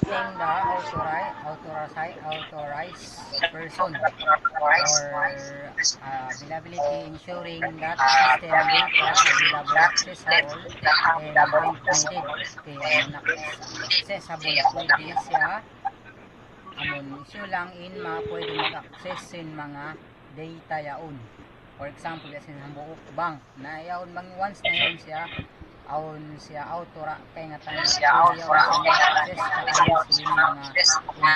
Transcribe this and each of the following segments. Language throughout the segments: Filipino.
selecting the authorized person or availability, ensuring that system data available, accessible, and when needed. Okay, amon accessible pwede siya amon issue lang in mga pwede mag-access sin mga data yaon. For example, kasi sa buok bank na yaon mang once na yaon siya aon siya autora kay nga tan pwede yaon siya mag-access katayon sin mga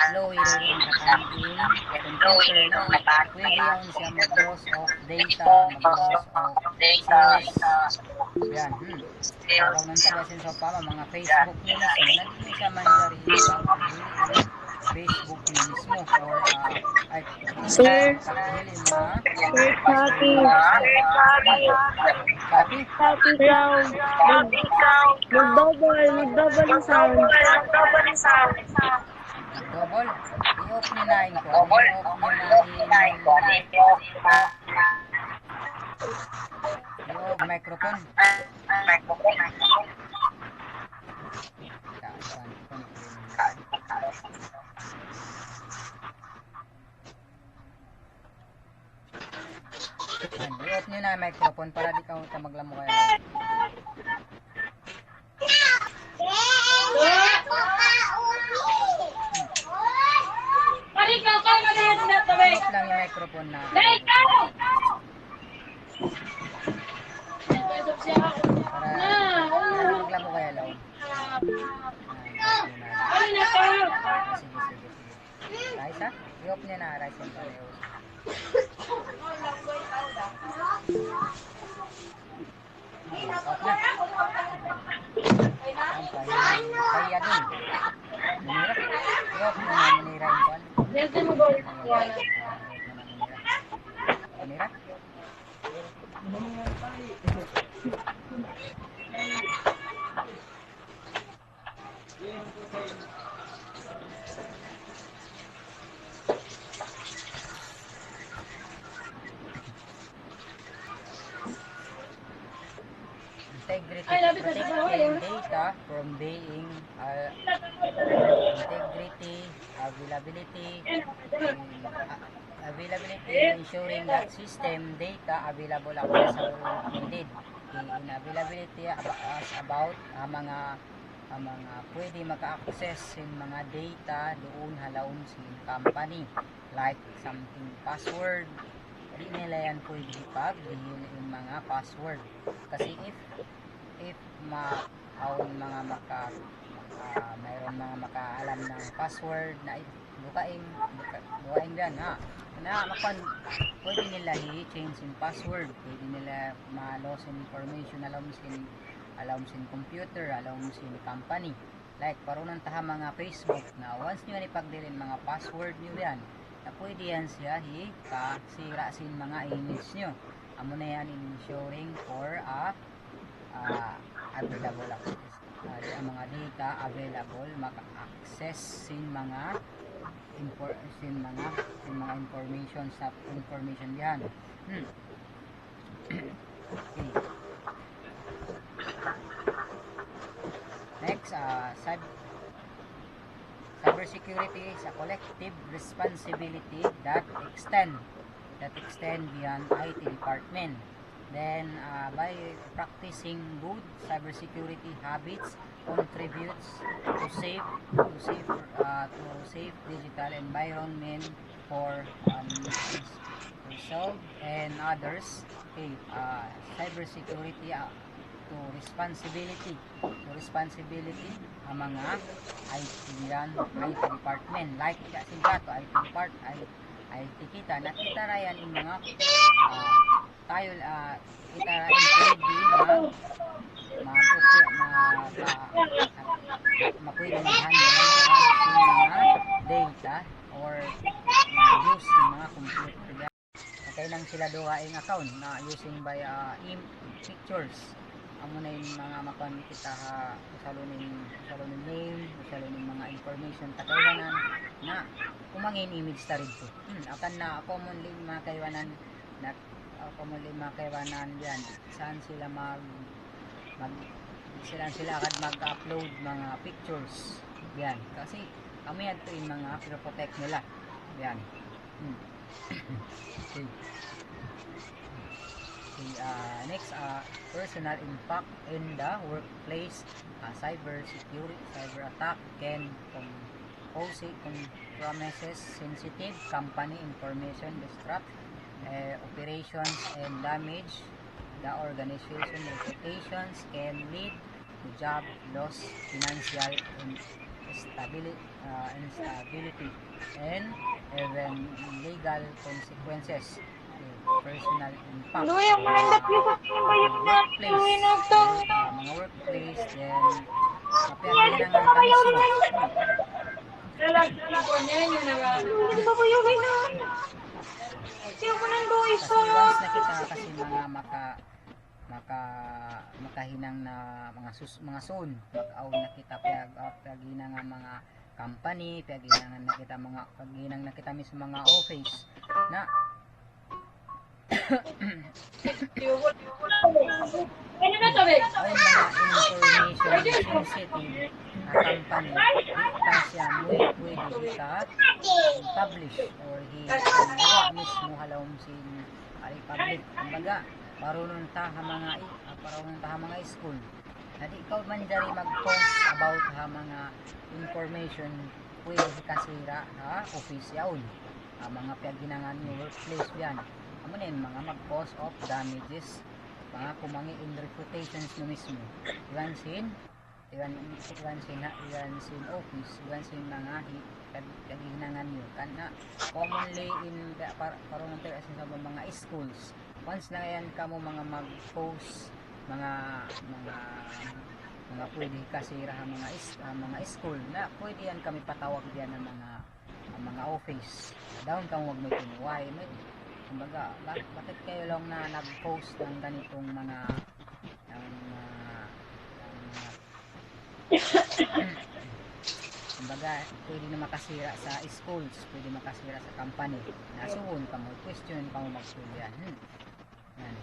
employee ron katan in computer na pwede yaon siya mag-loss of data, mag-loss of source yan. Araw ng tagasin sa pama mga Facebook nyo mismo na di na siya mangyari pag Facebook nyo mismo or ay di na siya Sir, mapagdili mga Sir password Chappy. nyo mismo. Copy? Sir, mag-double yung sound. Double? I-off nyo na in kwan. I-off nyo na in i-off microphone. Saan ko ni i-off nyo na microphone para di ka maglamo kayo. I-off lang yung microphone na. Para maglamo kayo laon. Sige. Raisa? I-off nyo na. Raisa yung pala. Off na. Kaya dun. Munira. I-off nyo na munira yung kwan. Munira. Integrity, protecting data from being integrity, availability, ensuring that system data available, accessible, needed. Inavailability as about mga pwede maka-access sin mga data doon halaon sin company like something password di nila yan pwede ipag dihil yung mga password kasi if mga mayroon mga makaalam ng password na bukaing yan pwede nila i-change yung password, pwede nila ma-loss information alam sin computer, alam sin company like parunan taha mga Facebook na once nyo ipagdilin mga password nyo yan na pwede yan siya kasira sin mga image nyo amo na yan ensuring for available access ang mga data available maka-access sin mga information sa information yan. Okay. Next, cybersecurity is a collective responsibility that extend beyond IT department. Then, by practicing good cybersecurity habits, contributes to safe digital environment for yourself and others. Okay, cybersecurity to responsibility ang mga IT department like kasinta to IT kita nakita ra yan yung mga tayo kita ra pwede mapwede mag-handle ng mga data or use ng mga computer okay nang sila duhaing account na using by pictures amo na yung mga makuan kita usalo ning name usalo ning mga information takaywanan na kumangin image ta rin akan na commonly makaywanan yan saan sila sila agad mag-upload mga pictures Yan. Kasi kami yan to yung mga protect nila. Yan. Okay. Okay, next, personal impact in the workplace. Cyber security, cyber attack can compromises sensitive company information, disrupt operations, and damage the organization reputations, can lead to job loss, financial instability, and even legal consequences. Personal impact Ano yung manandak yung workplace, mga workplace, then kapiaginangan ka mismo. Hindi ba kayo na? Siya mo nang doy Kasi sa... once na kita kasi mga makahinang na mga zone, mag-aw na kita pagina nga mga company, paginangan na kita mga paginang na kita mismo mga office na Ano na to, Bek? all mga information sensitive na company kita siya pwede ka publish or hiwa mismo halawm sin public kumbaga parunong ta mga school na di ikaw man diri mag-post about ha mga information pwede kasira ha office yaon mga paginangan yung workplace yan amo nin mga mag-cause of damages mga kumangi in reputations mo mismo iwan sin office iwan sin mga kaginangan nyo kana commonly in parang asin sa mga schools once na yan kamo mga mag-post mga pwede kasira mga school na pwede yan kami patawag diyan ng mga office down kamo wag may tinuway may kumbaga bakit kayo lang na nag-post ng ganitong mga kumbaga pwede na makasira sa schools pwede makasira sa company nasuon ka mo question ka mo mag-school yan yan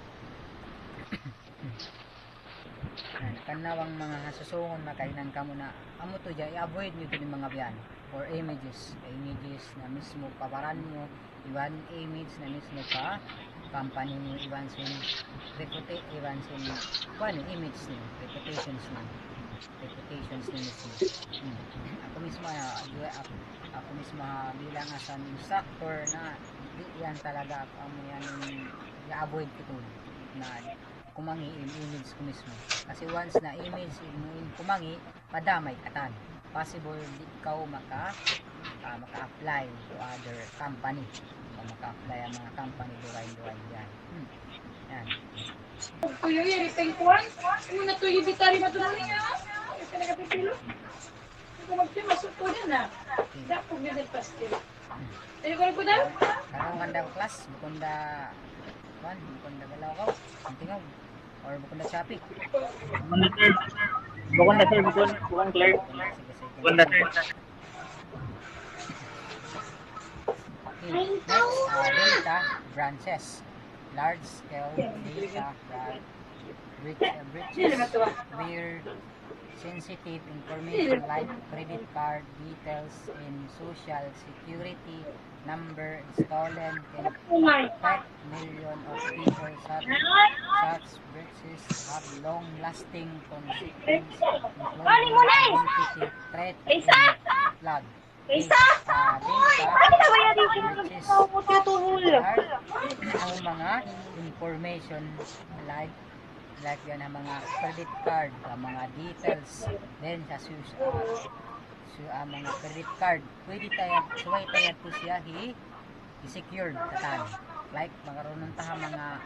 kanawang mga hasusungon makainan ka mo na amo to dyan i-avoid nyo to yung mga biyan or images na mismo paparan nyo iwan image na mismo pa company nyo iwan sin image nyo reputations nyo mismo ako mismo bilang asan instructor na di yan talaga amo yan i-avoid ko to na kumangi image ko mismo kasi once na image kumangi padamay katan possible di ikaw maka-apply to other company maka-apply ang mga company duwain yan yan Kuya, yari pengkuan. Ano na to yung bitari matulungan niya? Ano ka nagapipilo? Ano magpimasok ko yan na? Dapog niya del pastil. Tayo ko rin ko daw? karong kanda ko class bukunda galaw ko ang tingog or bukunda Shopee Bukan sir, bukan clear. Bukan sir. Next, data branches. Large scale data breaches where sensitive information like credit card details and social security number stolen can affect millions of people. Such breaches have long-lasting consequences, including identity threat and flood. Ang mga information like yan ang mga credit card, ang mga details, then sa mga credit card, pwede tayo to siya i-secured katan. Like magkaroon ta mga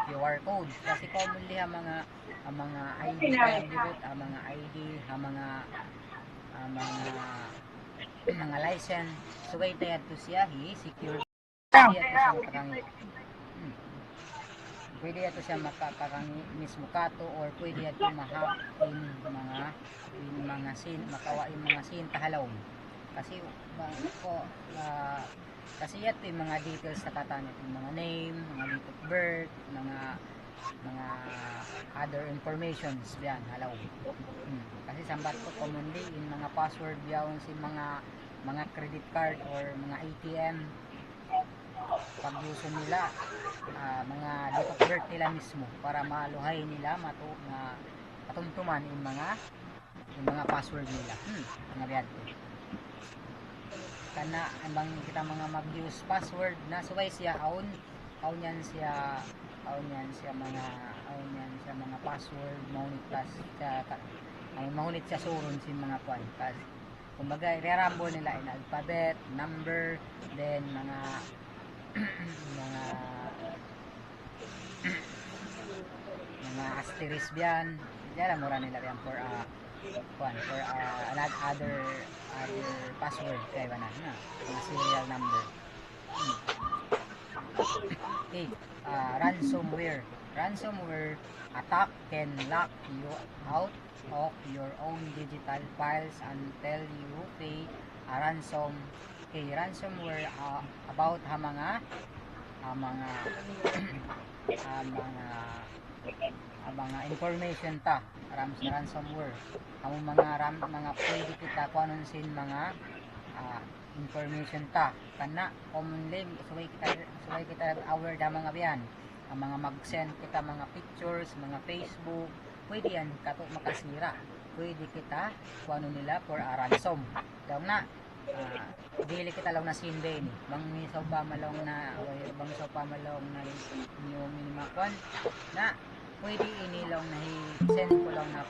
QR code kasi commonly ang mga ID tayo debit, ang mga ID, ang mga license suway tayo to siya i-secure siya to siya pwede ito siya makakarangi mismo kato or pwede ito mahak in mga sin makawa in mga sin tahalawon kasi kasi ito yung mga details na katan yung mga name, mga date of birth, mga other informations biyan halaw. Kasi sambat ko commonly in mga password biyan si mga credit card or mga ATM pag uso nila mga date of birth nila mismo para maluhay nila matumtuman yung mga password nila mga biyan kana ambang kita mga mag-use password na suway siya aun siya mga password maunit siya suron si mga kwan kasi kumbaga i-ramble nila in alphabet number then mga asterisk yan diyan mura nila yan for other password kaya ba na mga serial number. Okay, ransomware attack can lock you out of your own digital files until you pay a ransom. Okay, ransomware about mga information ta ransomware ang mga pwede kita kuanon sin mga information ta kana commonly suway kita aware da mga biyan ang mga mag-send kita mga pictures mga Facebook pwede yan kato makasira pwede kita kuanon nila for a ransom daw na dili kita lang na sinbe ni bang sa pa malong na niyo minimakwan na pwede inilaw na i-send ko lang na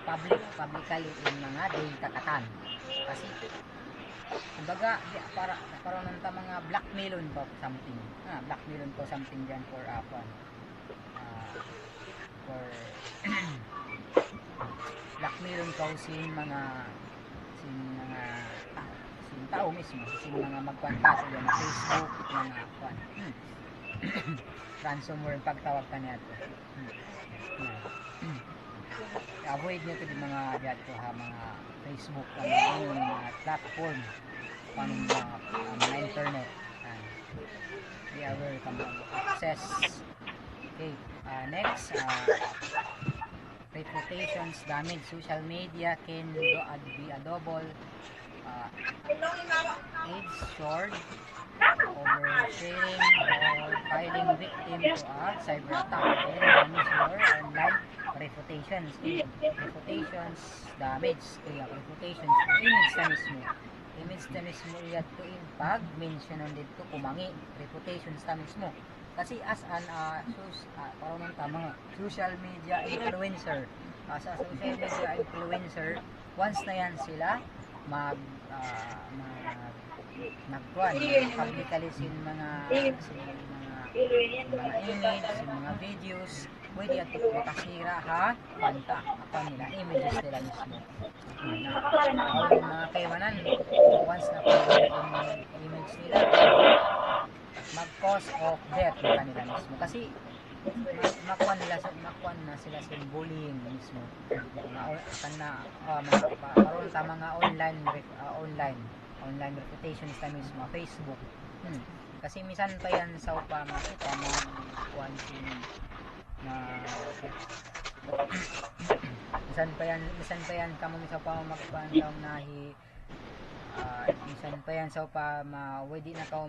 publicly yung mga data katan kasi kumbaga para nang ta mga blackmailon po something blackmailon po something dyan for blackmailon po sin tao mismo sin mga magkwanta sa dyan Facebook mga ransomware pagtawag ka niya to avoid nyo ito yung mga dito mga Facebook mga platform mga internet be aware ka mga access. Okay, next reputations damage. Social media can be a double edged sword, oversharing or filing victim to a cyber attack and damage your online reputations. Reputations damage kaya reputations image na mismo iyad to in pag mentionan dito kumangi reputations ta mismo kasi as an parang ng tama social media influencer sa social media influencer once na yan sila nagkuhan publicly sin mga image sin mga videos pwede at makasira panta nila images nila mismo mga kaiwanan once na yung image nila mag-cause of death ng kanila mismo kasi makuha na sila sa bullying mismo karon ta mga online reputations na mismo Facebook kasi minsan pa yan sa makita mo kuan sin na minsan pa yan kamo sa pa magpandang nahi minsan pa yan sa pa pwede na ka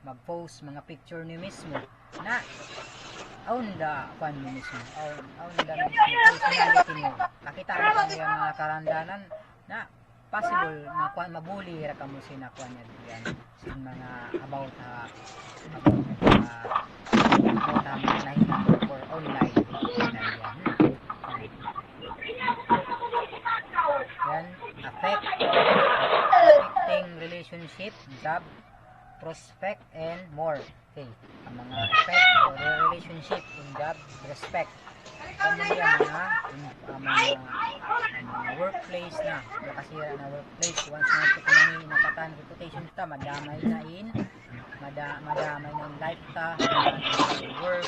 mag-post mga picture ni mismo na aun da kuan mo mismo aun da personality mo nakita mo yung mga karandanan na possible na kuan mabuli ra kamo sinakuan yan sin mga about for online yan affecting relationship job prospect and more. Okay, ang mga effect or relationship in job respect mga workplace na nakasira na workplace once na ito kumangi nakatan reputation ta madamay na in life ta work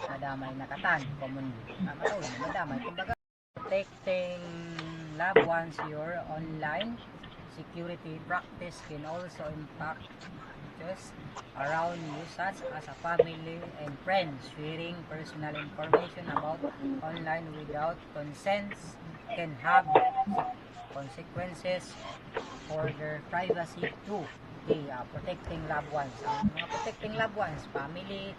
madamay na katan commonly madamay kumbaga protecting loved ones your online security practice can also impact issues around you such as a family and friends. Sharing personal information about online without consent can have consequences for their privacy too. Okay, protecting loved ones. Ang mga protecting loved ones, family,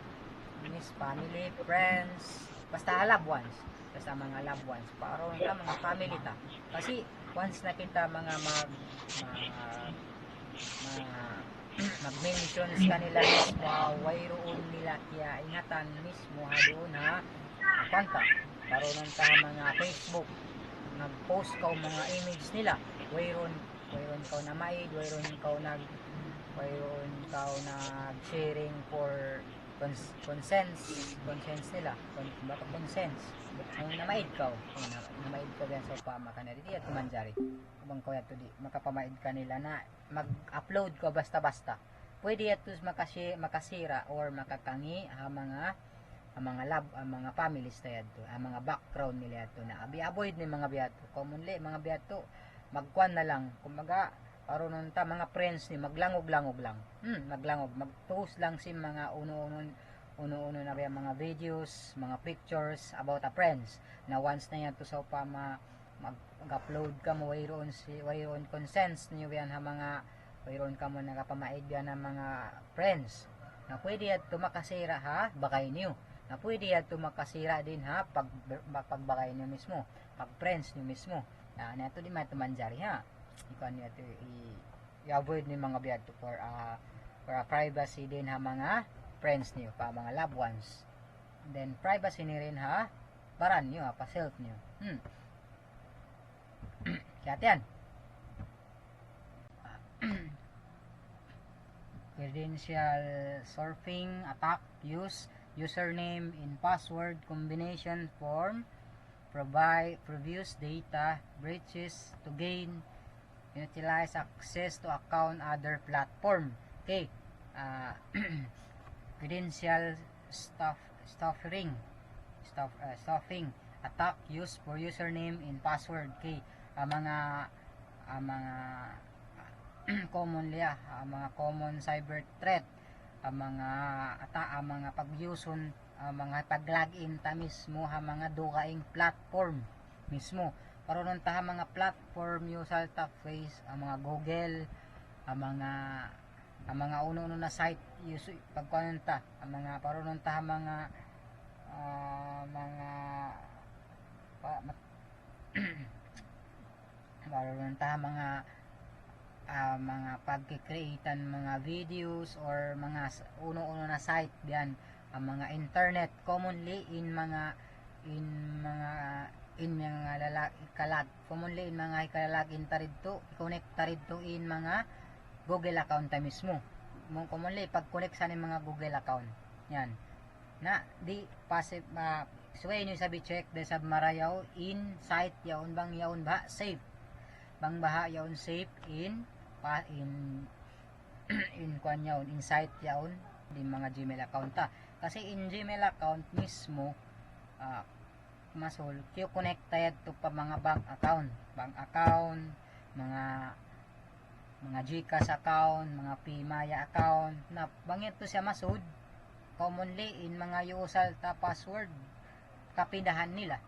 family, friends, basta loved ones. Basta mga loved ones. Para ka mga family ta. Kasi once na kita mga mag-mention kanila mismo, wayroon nila kaya ingatan mismo ha doon ha kwanta. Karoon ta mga Facebook nag-post ka mga image nila, wayroon ka na maid, wayroon ka nag-sharing for consents nila, bato consents ang namaid ka yan sa pama ka na di at kumanjari kubang ko yato di makapamaid ka nila na mag-upload ko basta-basta pwede yato makasira or makakangi ang mga families na yato, ang mga background nila yato na avoid ni mga biyato commonly mga biyato magkuan na lang kumaga aron ta mga friends ni maglangog-langog lang mag-post lang si mga uno na mga videos, mga pictures about a friends na once na yan to sa pa mag-upload ka mo wayroon consents niyo yan ha mga wayroon ka mo nakapamaid yan ng mga friends na pwede yan to makasira ha bakay niyo na pwede yan to makasira din ha pagbakay niyo mismo pag friends niyo mismo na ito di matumanjari ha ikaw niyo ito i-avoid ni mga biyado for a privacy din ha mga friends niyo pa mga loved ones and then privacy ni rin ha baran niyo ha pa self niyo kaya yan credential surfing attack use username and password combination form provide previous data breaches to gain utilize access to account other platform okay credential stuffing attack use for username and password kay mga commonly mga common cyber threat mga pag-yuson mga pag-login ta mismo ha mga dukaing platform mismo karon ta mga platform user ta face mga Google mga uno na site pagkuan ta mga parunon ta mga parunon ta mga pagki-createan mga videos or mga uno na site diyan ang mga internet commonly in mga lalaki kalag commonly in mga ikalalagin taridto connect taridto in mga Google account ta mismo commonly pag connect sa mga Google account yan na di passive suway nyo sabi check de sab marayaw in site yaon bang yaon ba safe bang baha yaon safe in kwan yaon in site yaon di mga Gmail account ta kasi in Gmail account mismo masol kyo connect tayad to pa mga bank account mga GCash account, mga Pmaya account na bangit to siya masud commonly in mga usal ta password kapindahan nila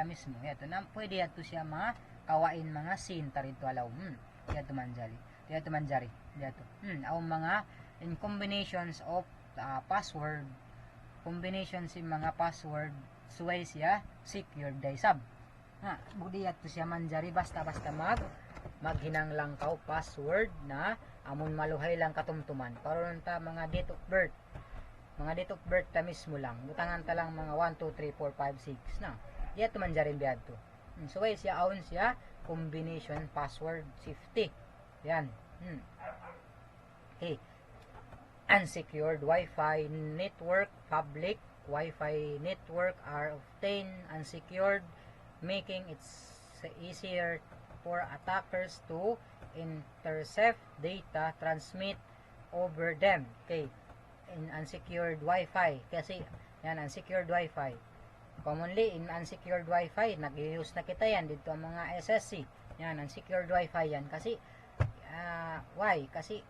mismo yato na pwede yato siya mga kawain mga sin tarito alaw yato manjari yato aw mga in combinations of password combination si mga password suway siya secure day sab budi yato siya manjari basta maghinang lang kaw password na amon maluhay lang katumtuman karon ta mga date of birth ta mismo lang butangan ta lang mga 1 2 3 4 5 6 na yato manjarin biadto so way siya aun siya combination password safety yan okay unsecured Wi-Fi network public Wi-Fi network are obtained unsecured making it easier for attackers to intercept data transmit over them okay in unsecured Wi-Fi kasi yan unsecured Wi-Fi commonly in unsecured Wi-Fi nag-use na kita yan dito ang mga SSC yan unsecured Wi-Fi yan kasi why kasi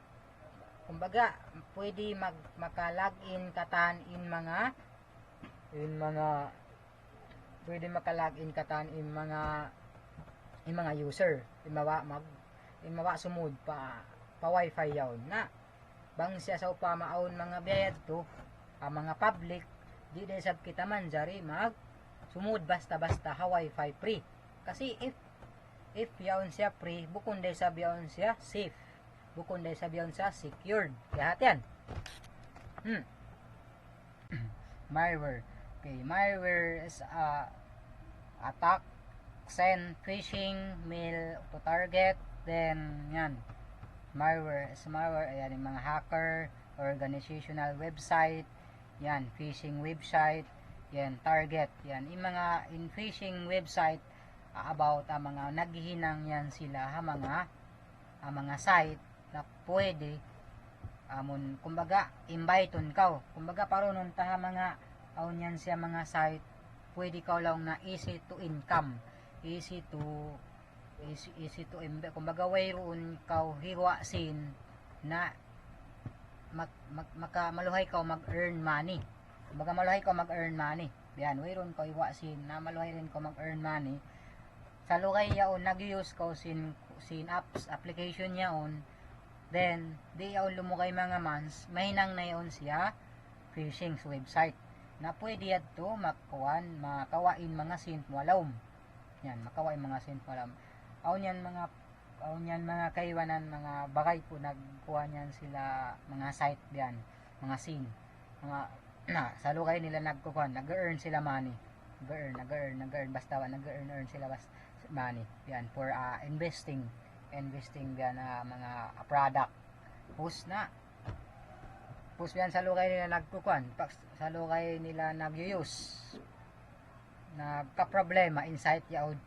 kumbaga pwede maka-login katan pwede maka-login katan in mga user imawa sumud pa wifi yawn na bang siya sa upamaon mga biyayad to mga public di dahil sab kita man jari mag sumud basta-basta ha wifi free kasi if yaon siya free bukon dahil sab yaon siya safe bukon dahil sab yaon siya secured kaya hatian malware okay malware is attack send phishing mail to target then yan malware ayan yung mga hacker organizational website yan phishing website yan target yan yung mga in phishing website about mga naghihinang yan sila mga site na pwede kumbaga inviteon ka kumbaga parunon ta mga yan siya mga site pwede ka lang na easy to income easy to kumbaga wayroon ka hiwa sin na maluhay ka mag-earn money kumbaga maluhay ka mag-earn money yan wayroon ka hiwa sin na maluhay rin ka mag-earn money sa lukay yaon nag-use ka sin apps application yaon then di yaon lumukay mga months mahinang na yaon siya phishing website na pwede yato makawain mga sint walawm yan makawain mga sint walawm aon yan mga kaiwanan mga bagay po nagkuha niyan sila mga site diyan mga scene mga sa lukay nila nag-earn sila money nag-earn basta nag-earn sila money yan for investing yan mga product post yan sa lukay nila sa lukay nila nag-use nagka-problema insight yaod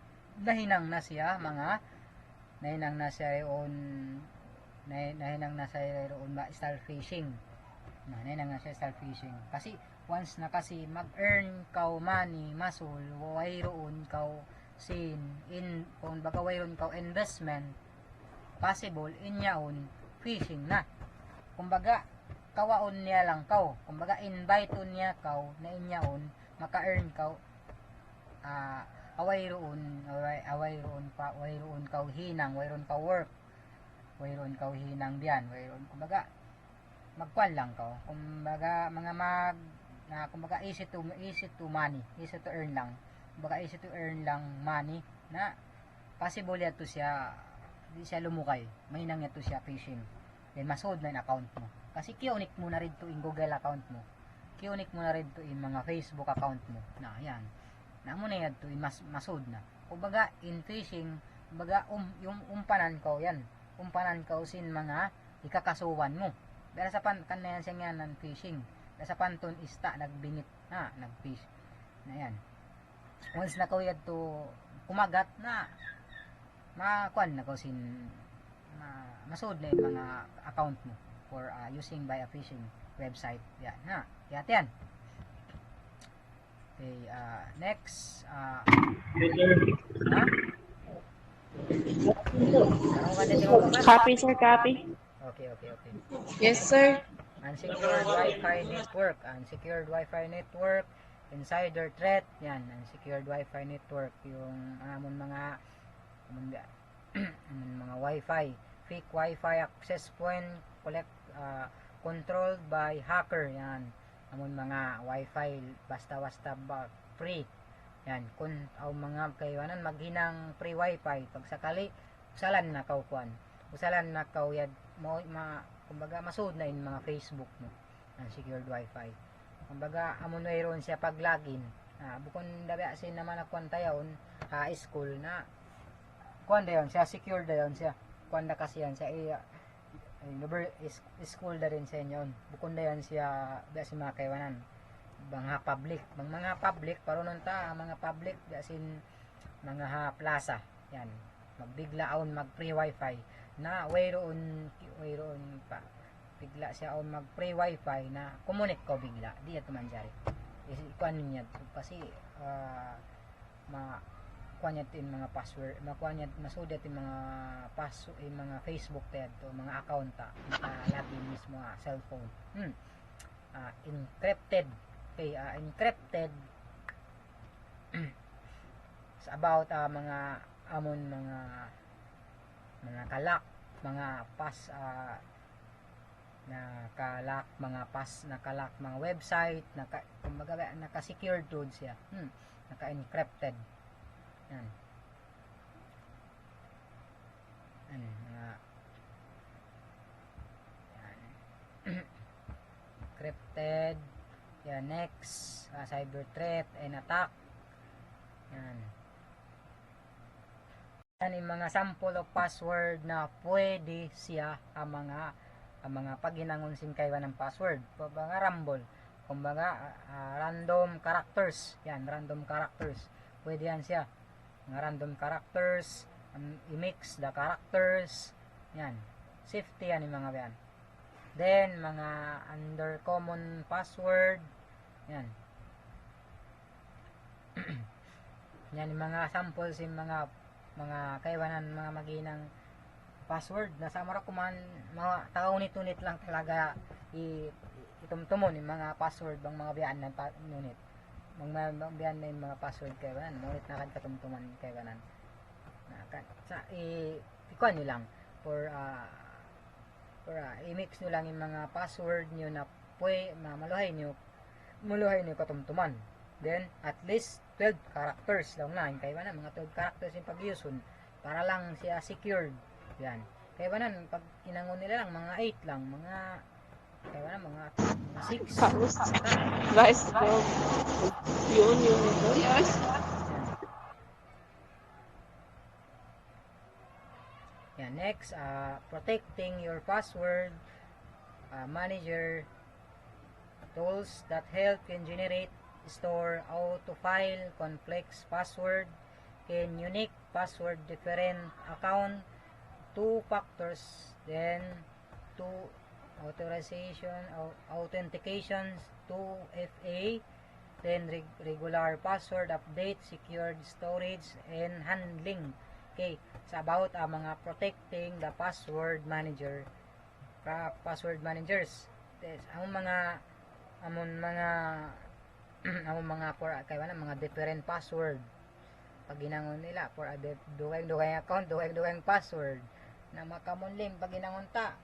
nahinang na siya style phishing kasi once na kasi mag-earn kaw money masul wayroon kaw sin in kung baga wayroon kaw investment possible inyaon phishing na kumbaga kawaon niya lang kaw kumbaga inviteon niya kaw na inyaon maka-earn kaw wayroon kaw hinang wayroon kaw work wayroon kaw hinang diyan wayroon kumbaga magkuan lang kaw kumbaga kumbaga easy to money easy to earn lang kumbaga easy to earn lang money na possible yato siya di siya lumukay mahinang yato siya phishing then masud na yung account mo kasi kiunik mo na rin to in Google account mo kiunik mo na rin to in mga Facebook account mo na yan na mo na yan to masud na kumbaga in phishing kumbaga yung umpanan ko yan umpanan ko sin mga ikakasuwan mo dahil sa kan na yan siya nga ng phishing dahil sa panton ista nagbingit nagfish na yan once na kawiyad to kumagat na makuan na ko sin masud na yung mga account mo for using by a phishing website yan yan okay, next Copy, sir, copy. Okay. Yes, sir. Unsecured Wi-Fi network, insider threat, yan, unsecured Wi-Fi network, yung mga Wi-Fi, fake Wi-Fi access point, controlled by hacker, yan, mga Wi-Fi, basta free, yan, mga kaywanan, maghinang free Wi-Fi, pag sakali, usalan na yad, kumbaga masud na yung mga Facebook mo unsecured wifi kumbaga amon mayroon siya pag login bukon dabi asin naman akuan tayon school na kuan dayon siya secure dayon siya kuan da kasi yan siya school da rin sa inyo bukon dayon siya da si mga kaywanan mga public parunon ta mga public da sin mga plaza yan magbiglaon mag free wifi na wayroon pa bigla siya o mag free wifi na kumonek ko bigla di ato manjari ikuan niya kasi makuha niya in mga password, makuha niya masudat in mga in mga Facebook ted to mga account ta nakalagin mismo cellphone. Encrypted. Okay, encrypted is about mga amon mga kalak, mga nakalak mga website, kumbaga naka-secured doon siya. Naka-encrypted. Yan. Mga yan. Encrypted. Yan, next, cyber threat and attack. Yan. Yan yung mga sample of password na pwede siya ang mga paginangon sin kaywa ng password. Kumbaga random characters. Yan, random characters. Pwede yan siya. Mga random characters, i-mix the characters. Yan. Safety yan yung mga yan. Then, mga under common password. Yan. Yan yung mga samples yung mga kaiwanan, mga maginang password. Nasa mara kuman, mga taunit-unit lang talaga itumtumon yung mga password bang mga biyaan ng nunit. Mga biyaan na yung mga password kaiwanan. Ngunit na katumtuman kaiwanan. Ikuan nyo lang for i-mix nyo lang yung mga password nyo na maluhay nyo katumtuman. Then at least 12 characters lang na yung kaiwanan, mga 12 characters yung pag-usun para lang siya secured. Yan, kaiwanan pag inangon nila lang mga 8 lang, mga kaiwanan mga 6. Guys, yun. Yes. Yan, next, protecting your password manager tools that help can generate, store, auto-file complex password, can unique password different account, 2 factors, then 2 authentications, 2FA, then regular password update, secured storage, and handling. Okay, it's about mga protecting the password managers. Among mga for kaiwanan mga different password pag ginangon nila for duweng account, password na makamunling pag ginangon ta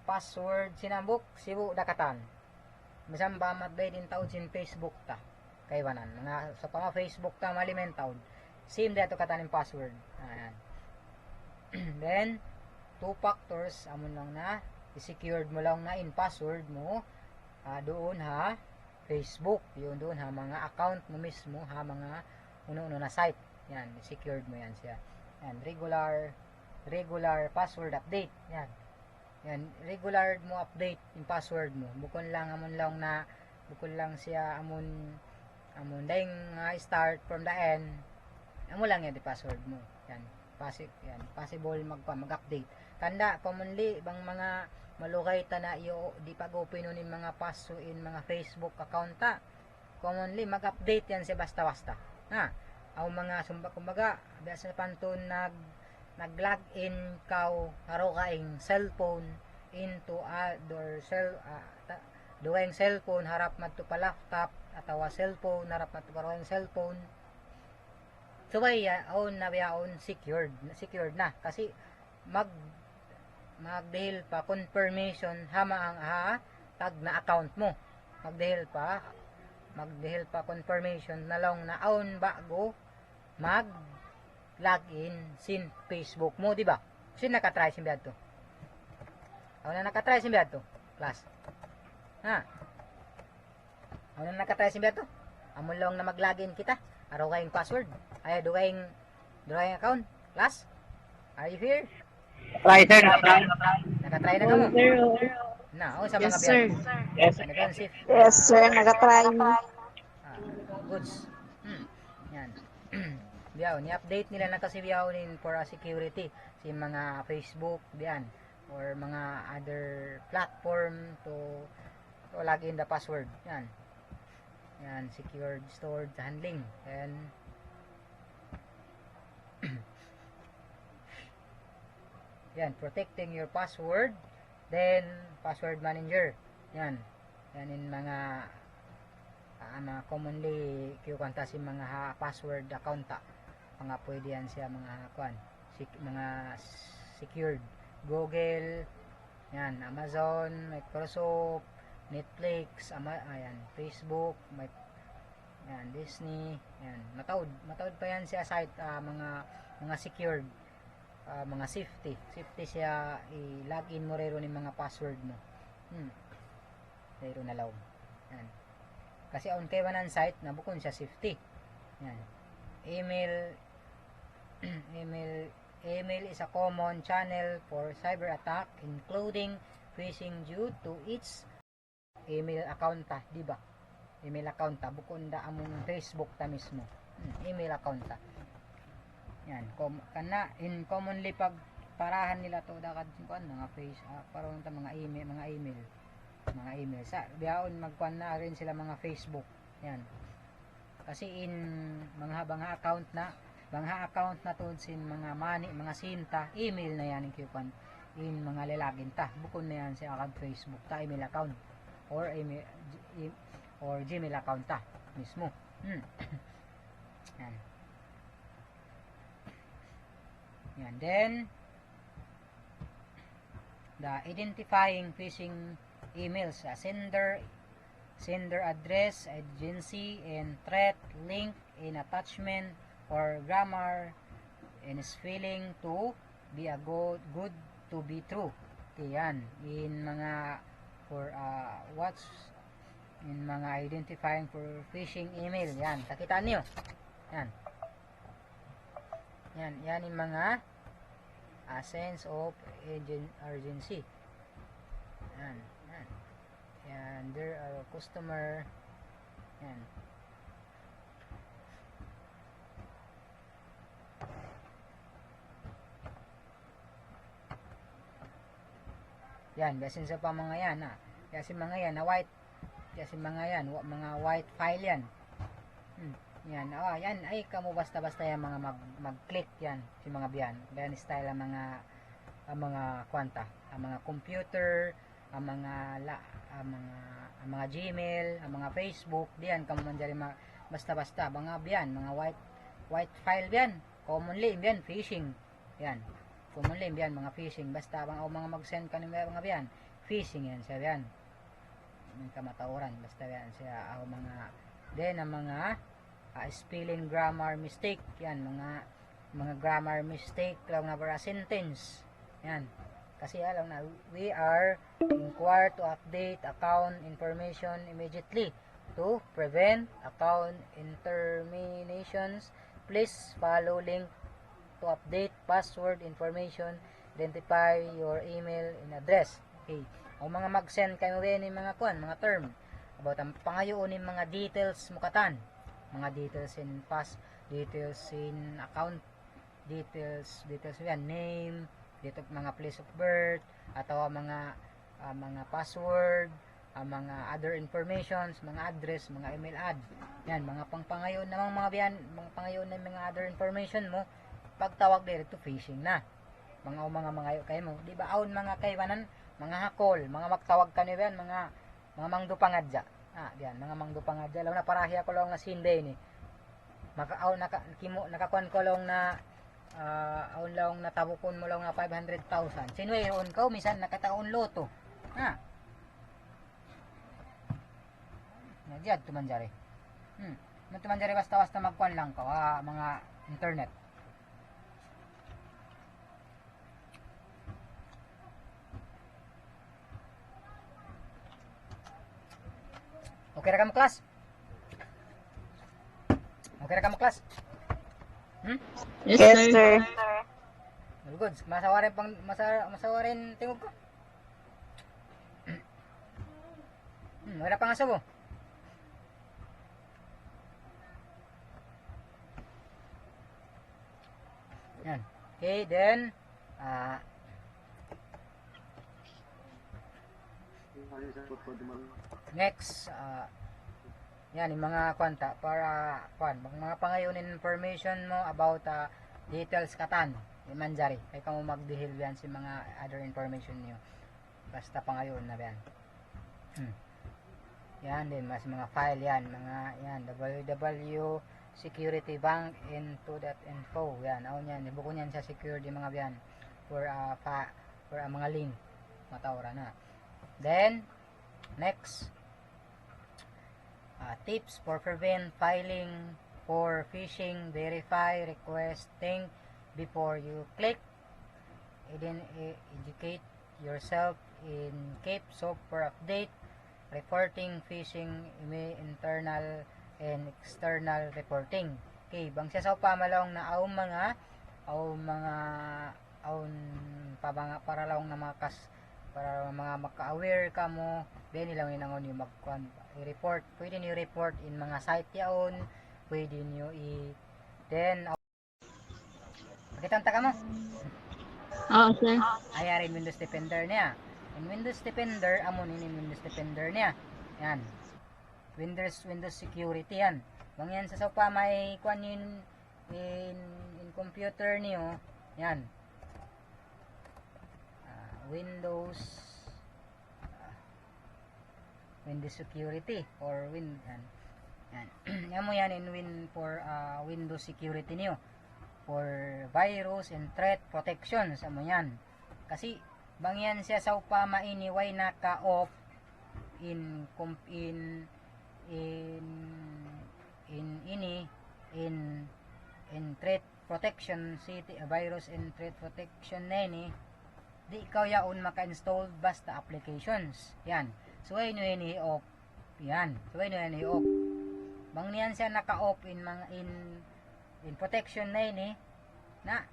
password sinambok sibu dakatan misam ba matbay din taon sin Facebook ta kaiwanan mga sa pang Facebook ta malimen taon same dato kataning password. Ayan. Then 2 factors amon lang na i-secured mo lang na in password mo doon Facebook, yun doon mga account mo mismo mga uno na site. Yan, secured mo yan siya. Yan, regular password update. Yan, regular mo update yung password mo. Bukod lang siya amon dahil start from the end. Amo lang yan di password mo. Yan, possible mag-update. Tanda commonly bang mga malukay ta na di pag-open nun yung mga passo in mga Facebook account ta. Commonly mag-update yan siya basta-basta. Ang mga kumbaga biasa panton nag-login haro kaing cellphone into duweng cellphone harap madto pa laptop atawa cellphone harap madto pa cellphone. So on na biyaon secured na kasi magdahil pa confirmation tag na account mo. Magdahil pa confirmation na lang na aon bago login sin Facebook mo, di ba? Sin nakatry sin biyad to. Aon na nakatry sin biyad to, class. Aon na nakatry sin biyad to. Amon lang na mag-login kita. Araw kayong password. Ay duweng account, class. Are you here? Try, sir. Nakatry na ka mo? Sa mga Yes, sir. Yes. Yes, sir. Nakatry. Goods. Yan. Biyaw, ni-update nila na kasi biyaw din for security. Si mga Facebook, diyan. Or mga other platform to log in the password. Yan. Yan, secured, stored, handling. And Yan, protecting your password. Then, password manager. Yan. Yan in mga commonly kukanta si mga password account mga pwede yan siya mga mga secured. Google, yan, Amazon, Microsoft, Netflix, ayan, Facebook, yan, Disney, yan, matawid pa yan siya site, mga secured, mga safety siya, i-login mo rero ni mga password mo, rero na law, yan, kasi on kay wanan site na bukon siya safety, yan, email is a common channel for cyber attack, including phishing due to its email account di ba? Email account bukod da among Facebook ta mismo. Email account yan, in commonly pag parahan nila to dakad mga face paron ta mga email sa biyaon magkuan na rin sila mga Facebook yan, kasi in mga account na to sin mga money, mga sinta, email na yan in mga lalagin bukod na yan sa account Facebook email account or Gmail account mismo. Yan. Yan. Then the identifying phishing emails, sender address, agency, and threat, link, in attachment, or grammar, and spelling to be a good to be true. Okay, yan. In mga in mga identifying for phishing email, yan, nakita niyo yan, yan yung mga sense of urgency, yan, there are customer, yan, basin sa pa mga yan kasi mga yan na white, kasi mga yan mga white file yan, yan, yan ay kamo basta yan mga mag-click yan si mga biyan style ang mga kwanta, ang mga computer, ang mga Gmail, ang mga Facebook diyan kamo man diri basta mga biyan mga white file biyan, commonly biyan phishing yan, commonly biyan mga phishing basta mga mag-send kanimo mga biyan phishing yan siya biyan ng kamatauran basta yan siya mga then ang mga spelling grammar mistake yan, mga grammar mistake lang na para sentence yan, kasi alam na we are required to update account information immediately to prevent account terminations. Please follow link to update password information, identify your email and address. Okay, o mga mag-send kayo ni mga mga term about ang pangayoon ni mga details mukatan, mga details in details in account, details yan, name, dito mga place of birth, atau mga password, mga other informations, mga address, mga email ad. Yan, mga pangpangayon namang mga biyan, mga pangayon na mga other information mo, pagtawag dito phishing na. Mga mangayo kayo mo, di ba aon mga kaywanan, mga hakol, mga magtawag kanyo yan, mga mangdupangadya. Diyan, mga mangdupangadya. Law na parahiya ko lang na sinday ni. Makaaw nakakuan ko lang na aon lang natabukon mo lang na 500,000. Sinuyon ko minsan nakataon loto. Nagyad tumanjari. Tumanjari basta magkuan lang ka mga internet. Okay ra ka mo class? Okay ra ka mo class? Yes, sir. Very good. Masawarin tingog ko. Wala pa nga sabo. Yan. Okay, then next yan yung mga kwanta para mga pangayonin information mo about details katan imanjari kay kamo magdihil yan si mga other information niyo basta pa ngayon na yan. Yan din mas mga file yan mga yan www security bank into.info yan aon yan ibuko niyan sa security mga yan for mga link matawra na. Then next tips for prevent filing for phishing. Verify requesting before you click. Educate yourself in keep software update, reporting phishing, internal and external reporting. Okay, bang siya sa pamalawang na aw mga para lang na para mga maka-aware ka mo then ilang inangon yung i-report pwede niyo report in mga site yaon pwede niyo then pakitanta ka mo Sir. ayarin Windows Defender niya in Windows Defender amon in Windows Defender niya yan Windows security yan bang yan sa pa may kwan in computer niyo yan Windows security or yan yan mo yan in for Windows security niyo for virus and threat protection sa mo yan kasi bang yan siya sa upama iniway naka-off in threat protection city virus and threat protection na ini di ikaw yaon maka-install basta applications yan so ay nyo yan i-off yan so ay nyo yan i-off bang niyan siya naka-off in protection na ini na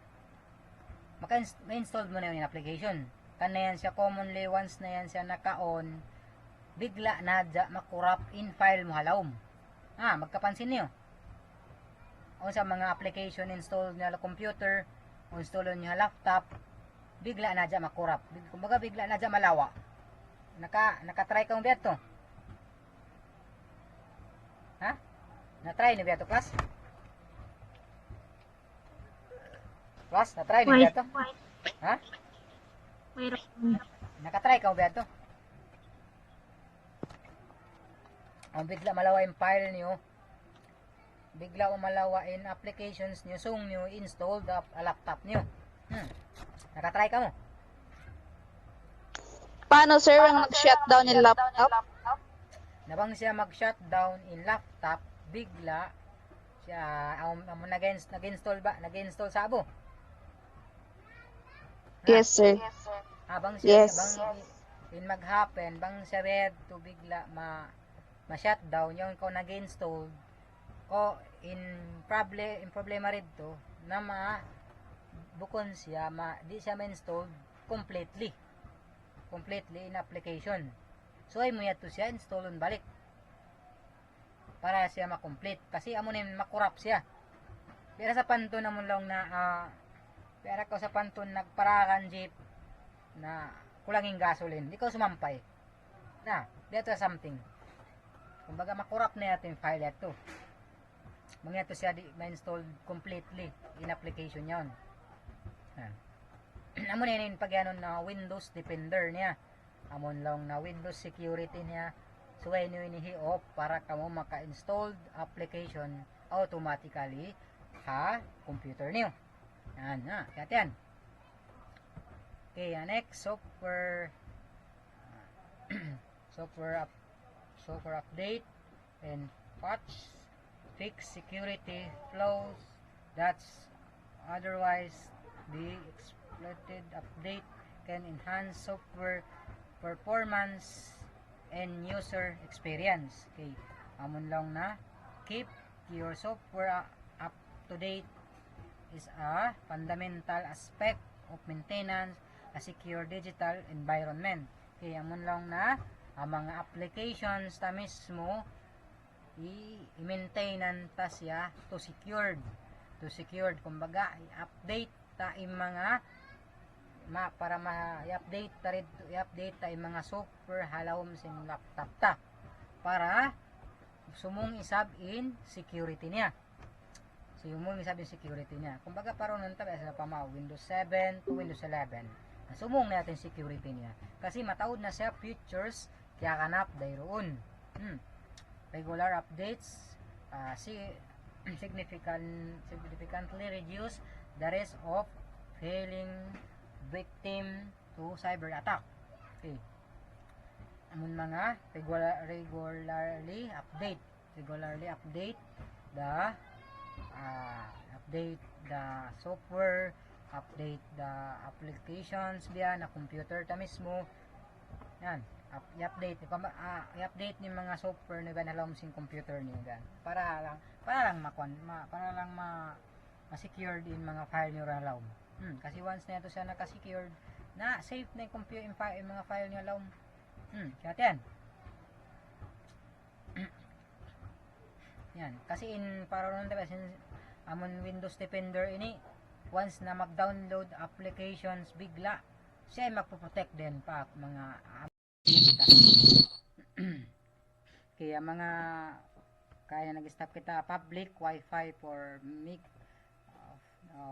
maka-install mo na yung application kan na yan siya commonly once na yan siya naka-on bigla na makurap in file mo halawm magkapansin niyo o sa mga application install nyo computer o install nyo laptop bigla na dyan makurap kumbaga bigla na dyan malawa nakatry kang biyato natry ni biyato class natry ni biyato nakatry kang biyato ang bigla malawa yung file nyo bigla umalawa in applications nyo sung nyo install the laptop nyo nakatry ka mo? Paano sir ang nag-shutdown yung laptop? Nabang siya mag-shutdown in laptop, bigla siya nag-install sa abo? Yes sir. Habang siya Yes. in mag-happen, bang siya red to bigla ma-shutdown yung ko nag-install ko in problema red to na bukon siya di siya ma-install completely in application so ay mo yato siya installon balik para siya ma-complete kasi amo na makurap siya pero sa panton namon lang na pero ko sa panton nagparakan jeep na kulanging gasoline di ko sumampay na dito something kumbaga makurap na yato yung file yato mga yato siya di ma-install completely in application yon amon na yun pagyanon na Windows Defender niya amon lang na Windows security niya so ay nyo inihi-off para kamo maka-installed application automatically sa computer niyo yan kaya yan okay next software update and patch fix security flaws that's otherwise the exploited update can enhance software performance and user experience. Okay, amon lang na keep your software up to date is a fundamental aspect of maintenance a secure digital environment. Okay, amon lang na ang mga applications ta mismo i-maintain ta siya to secured kumbaga i-update ta yung mga para i-update ta yung mga software halawom sa laptop ta para sumong isab in security niya So yung mo sabi security niya. Kumbaga paron nun tabi sa pamaw Windows 7 to Windows 11. Sumong natin security niya. Kasi mataod na siya features kaya kanap dayroon. Regular updates significantly reduce the risk of falling victim to cyber attack. Okay. Amon mga regularly update the software, update the applications biya na computer ta mismo. Yan, i-update ni mga software na ganalom sing computer niyo gan. Para lang ma-secure din mga file niyo ralaw. Kasi once na ito siya naka-secured, na safe na yung computer yung mga file niyo ralaw. Kaya yan. Yan, kasi para nun diba amon Windows Defender ini once na mag-download applications bigla siya ay magpo-protect din pa mga kaya mga kaya nag-stop kita public wifi for make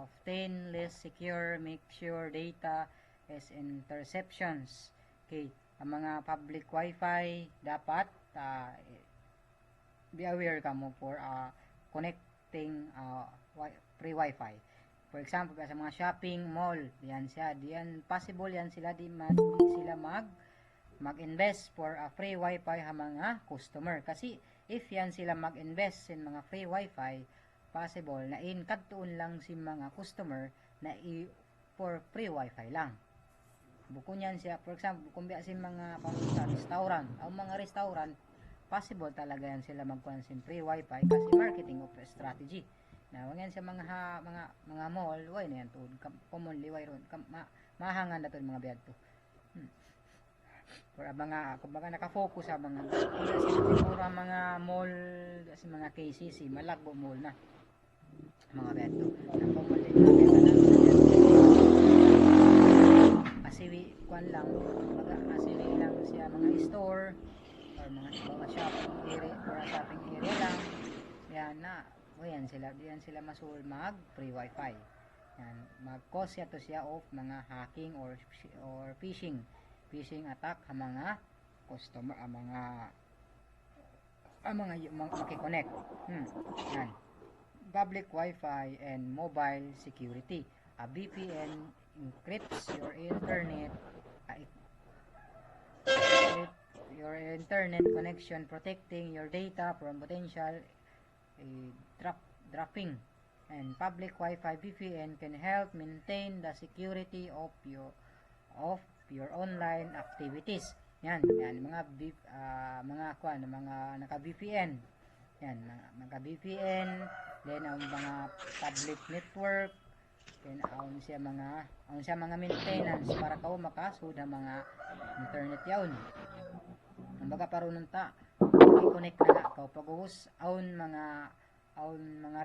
obtain less secure, make sure data is interceptions. Okay, ang mga public wifi dapat be aware ka mo for connecting free wifi. For example, sa mga shopping mall, diyan possible yan sila di sila mag-invest for a free wifi ha mga customer. Kasi if yan sila mag-invest in mga free wifi, possible na kadtuon lang si mga customer na for free wifi lang. Bukod yan siya, for example, kung biya si mga restaurant, ang mga restaurant, possible talaga yan sila magkuhan sin free wifi kasi marketing of strategy. Na wangan sa mga mall, way na yan tuod commonly way ron mahangan na to mga biyad to. For mga kumbaga naka-focus sa mga siguro mga mall sa mga KCC, Malagbo mall na mga biyad to. Commonly kuan lang lang siya mga store or mga shopping area lang yan na diyan sila masul mag free wifi yan mag-cause siya of mga hacking or phishing attack ang mga customer ang mga makikonnect yan public wifi and mobile security. A VPN encrypts your internet connection, protecting your data from potential dropping. And public Wi-Fi VPN can help maintain the security of your online activities. Yan mga naka VPN. Yan mga VPN, then ang mga public network, then aun siya mga maintenance para kao makasud ang mga internet yaon. Kumbaga parunon ta i-connect na kao pag-us aun mga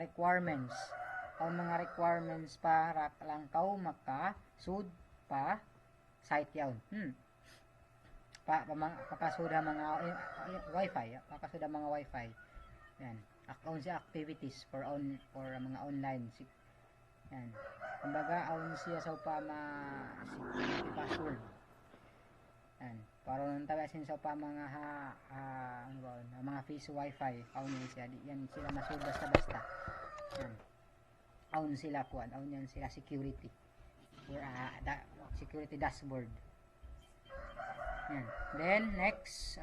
requirements para lang kao makasud pa site yaon. Pakasud ang mga wifi. Yan, account siya activities for mga online. Yan. Kumbaga, aun siya sa security password. Yan. Para nung tawasin sa mga mga face wifi, aun siya. Yan sila masud basta-basta. Yan. Aun sila security. Or security dashboard. Yan. Then, next,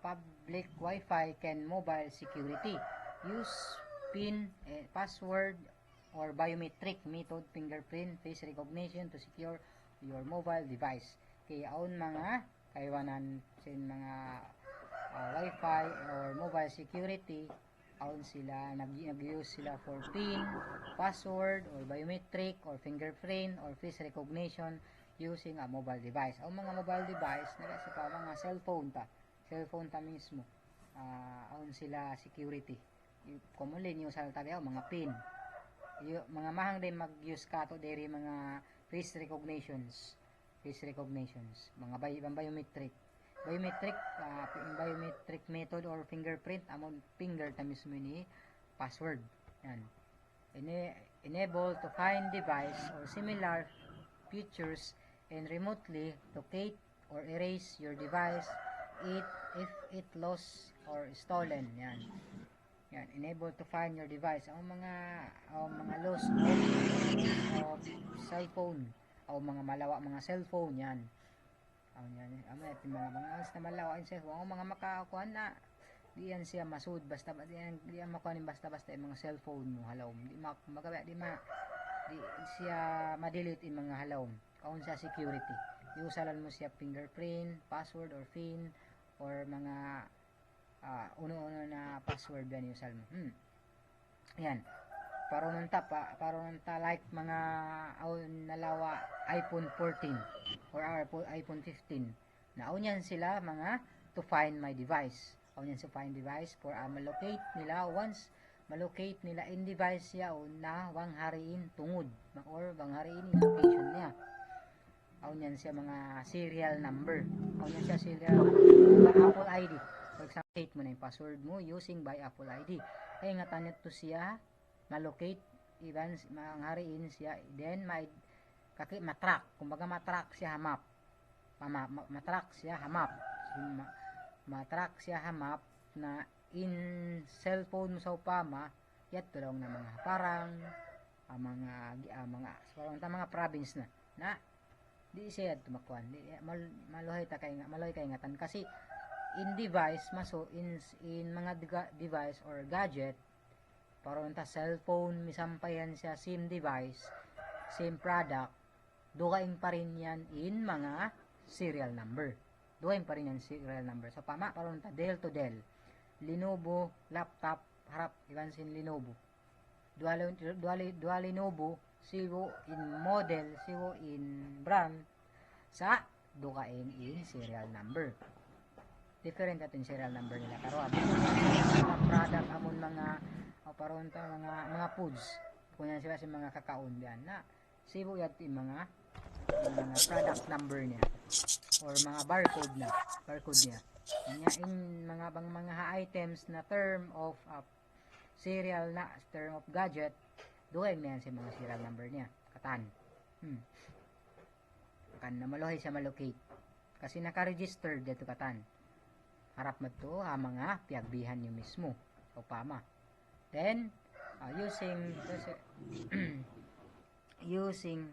public Wi-Fi can mobile security. Use PIN, password, or biometric method, fingerprint, face recognition to secure your mobile device. Kaya aun mga kaywanan sin mga Wi-Fi or mobile security, aun sila nag-use sila for PIN, password, or biometric, or fingerprint, or face recognition using a mobile device. Ang mga mobile device nila sa mga cellphone ta mismo. Aun sila security. Commonly niyo sa tabi mga PIN. Mga mahang din mag-use ka to diri mga face recognitions, mga biometric. biometric method or fingerprint among finger ta mismo ni password. Yan. Enable to find device or similar features and remotely locate or erase your device if it lost or stolen. Yan. Yan, enable to find your device. Ang mga loss of cellphone o mga malawa mga cellphone yan. Yan, mga na malawa ang cellphone, ang mga makakuha na diyan siya masud basta diyan makuha basta yung mga cellphone mo halaw. Di siya ma-delete yung mga halaw. Kaun sa security. Usalan mo siya fingerprint, password or PIN or mga uno-uno na password yan usal mo. Yan. Paron ta like mga nalawa iPhone 14 or iPhone 15. Naon yan sila mga to find my device. Naon yan sa find device for malocate nila once malocate nila in device yaon na wang hariin tungod or wang hariin in location niya. Naon yan siya mga serial number. Naon yan siya serial Apple ID. For example, mo na yung password mo using by Apple ID. Kaya nga tanit to siya malocate even manghariin siya then matrack. Kumbaga matrack siya hamap. Matrack siya hamap. Matrack siya hamap na in cellphone mo sa upama yat tulong na mga parang mga province na di siya tumakwan. Maluhay kay ngatan kasi in device maso in mga device or gadget paron ta cellphone misampayan siya same device same product dugain pa rin yan in mga serial number so pama paron ta Dell to Dell Lenovo laptop harap iban sin Lenovo dual Lenovo siwo in model siwo in brand sa dugain in serial number different atin serial number nila karon mga product amon mga paron ta mga foods kunya sila sa mga kakaon diyan na sibo yat yung mga product number niya or mga barcode niya kanya in mga items na term of serial na term of gadget duhay na yan sa mga serial number niya katan kan na maluhay sa malocate kasi naka-register dito katan harap mo to mga piyagbihan nyo mismo o pama. Then using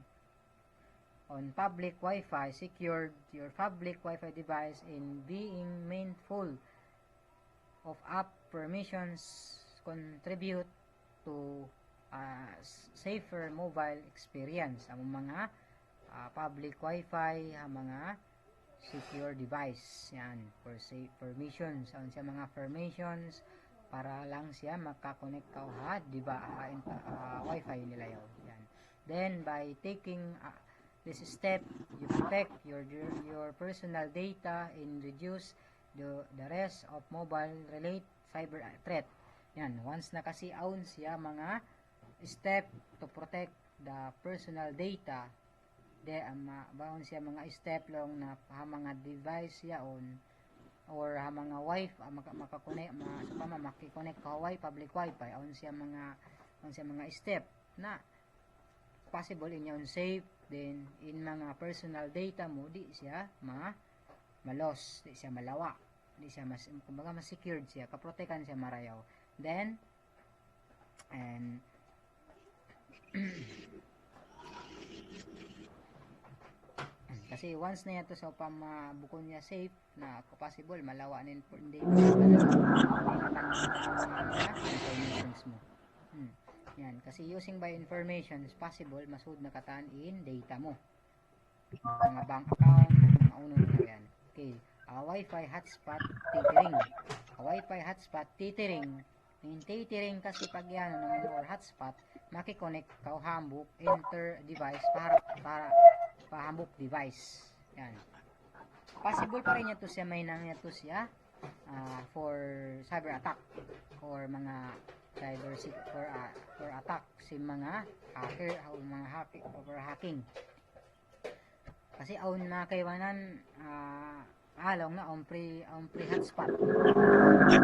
on public Wi-Fi secured your public Wi-Fi device in being mindful of app permissions contribute to safer mobile experience ang mga public Wi-Fi mga secure device yan for safe permissions ang siya mga permissions para lang siya makakonect ka di ba Wi-Fi nila yan then by taking this step you protect your personal data and reduce the rest of mobile related cyber threat yan once na kasi aun siya mga step to protect the personal data baon siya mga step long na mga device yaon or mga wifi makakonek makikonek ka public wifi aon siya mga step na possible in yon safe then in mga personal data mo di siya malos di siya malawa di siya kumbaga secured siya kaprotekan siya marayaw then and kasi once na yato sa pamabukon niya safe na possible malawa nin hindi informations mo yan kasi using by information is possible masud na kataan in data mo mga bank account mga uno na yan okay Wi-Fi hotspot tethering in tethering kasi pag yan naman or hotspot makikonek ka hambuk enter device para pahambok device yan possible pa rin ito siya may nangyayto siya for cyber attack or mga cyber for attack si mga hacker o mga hacking kasi aun na kaywanan Along na ang pre hotspot. Okay,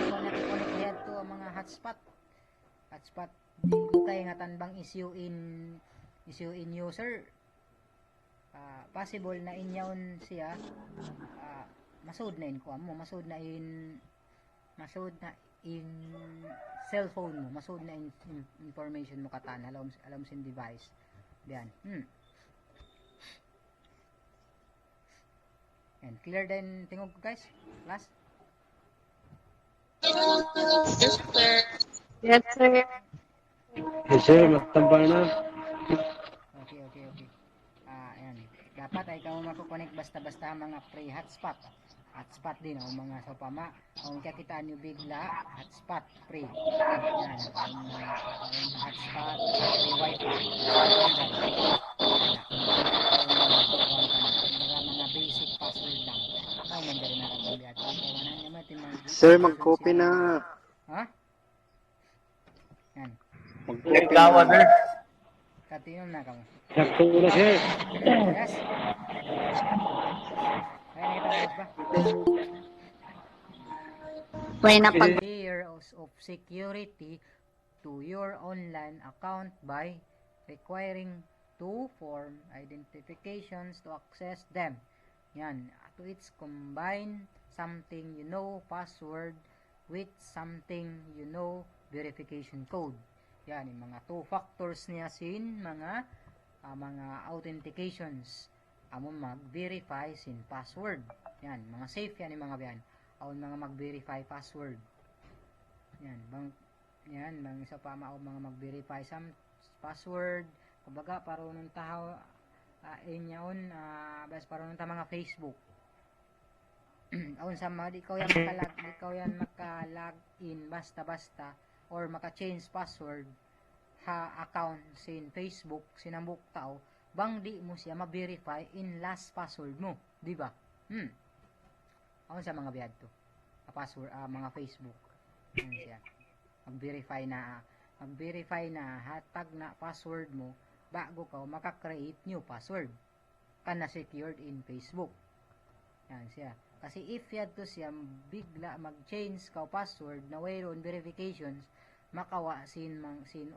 so nakikonek diyan to ang mga hotspot. Hotspot di kay nga tanbang issue in user. Possible na inyaon siya masud na in kuha mo, masud na in cellphone mo, masud na in information mo katan alam sin device. Diyan. And clear din tingog ko guys. Last. Yes, sir. Yes, sir. Yes, sir. Magtambal na. Okay. Ayan. Dapat ay ikaw mako-connect basta-basta mga free hotspot. Hotspot din o mga sopama. Kung kakitaan nyo bigla, hotspot free. Yan. Ang hotspot, free wifi. Yan. Kumbaga mga basic password lang. Ikaw man dyan na kakumbiyato. Ikaw man naman timang Sir, mag-copy na. Ha? Yan. Mag-copy na. Sir. Katinom na kamo. Nagtungo na, sir. Yes. Ay, nakita ba? May napag... Layers of security to your online account by requiring two-form identifications to access them. Yan. To its combine something you know password with something you know verification code. Yan, yung mga two factors niya sin mga authentications. Amon mag-verify sin password. Yan, mga safe yan yung mga biyan. Amon mga mag-verify password. Yan, bang isa pa mga mag-verify some password. Kumbaga paro nung tao inyaon bas paro nung mga Facebook. Aun sa mga di ikaw yan maka-log in basta-basta or maka-change password account sin Facebook sinambok tao bang di mo siya ma-verify in last password mo, di ba? Aun sa mga biyad to password mga Facebook yan siya mag-verify na hatag na password mo bago ka maka-create new password kana secured in Facebook. Yan siya. Kasi if yad to siya bigla mag-change ka password na wayron verifications makawa sin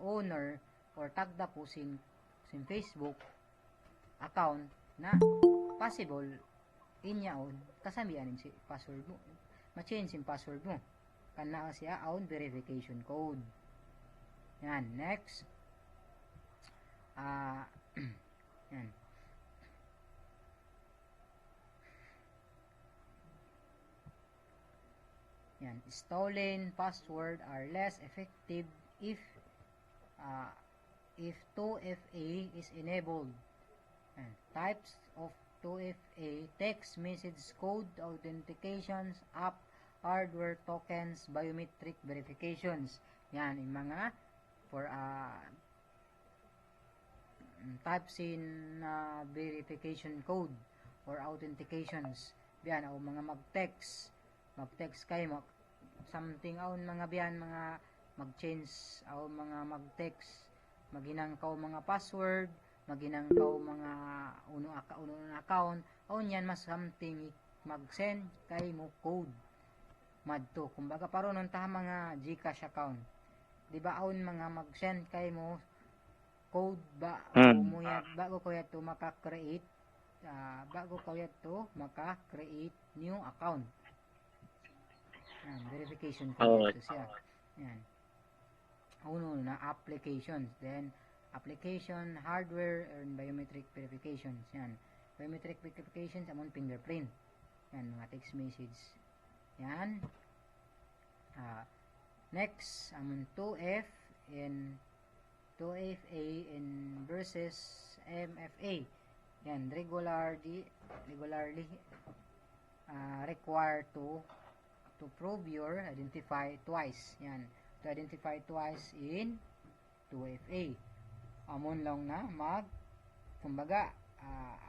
owner or tagda po sin Facebook account na possible inyaon kasamian si password mo ma-change sin password mo kana siya own verification code. Yan, next. Yan. Yan, stolen password are less effective if 2FA is enabled. Yan, types of 2FA: text message code authentications, app hardware tokens, biometric verifications. Yan, yung mga for types in verification code or authentications. Yan, o mga mag-text kayo something aun mga biyan mga mag-change o mga mag-text maginang kaw mga password maginang kaw mga uno account aun yan mas something mag-send kay mo code madto kumbaga paron nun ta mga GCash account di ba aun mga mag-send kay mo code ba mo yan bago ko yato maka-create new account. Yan, verification code ito siya. Yan. Uno na applications. Then, application, hardware, and biometric verifications. Yan. Biometric verifications among fingerprint. Yan, mga text message. Yan. Next, among 2FA and versus MFA. Yan, regularly required to prove your identify twice. Yan. To identify twice in 2FA. Amon lang na kumbaga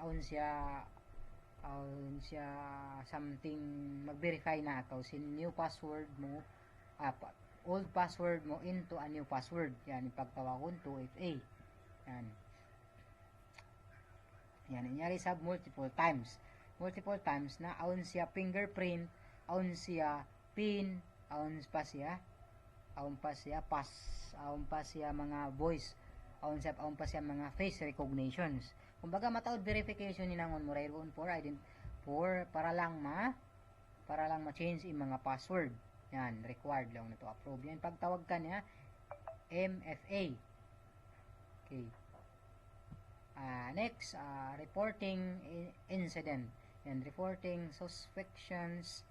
aun siya something mag-verify na ikaw sin new password mo old password mo into a new password. Yan ipagtawagon 2FA. Yan. Yan nangyari sa multiple times. multiple times na aun siya fingerprint, aun siya pin, aun pa siya pass, aun pa siya mga voice, aun pa siya mga face recognitions. Kumbaga mataod verification ni nangon mo rayron for para lang ma-change yung mga password. Yan, required lang na to approve. Yan pagtawag ka niya MFA. Okay. Next, reporting incident. Yan, reporting suspicions,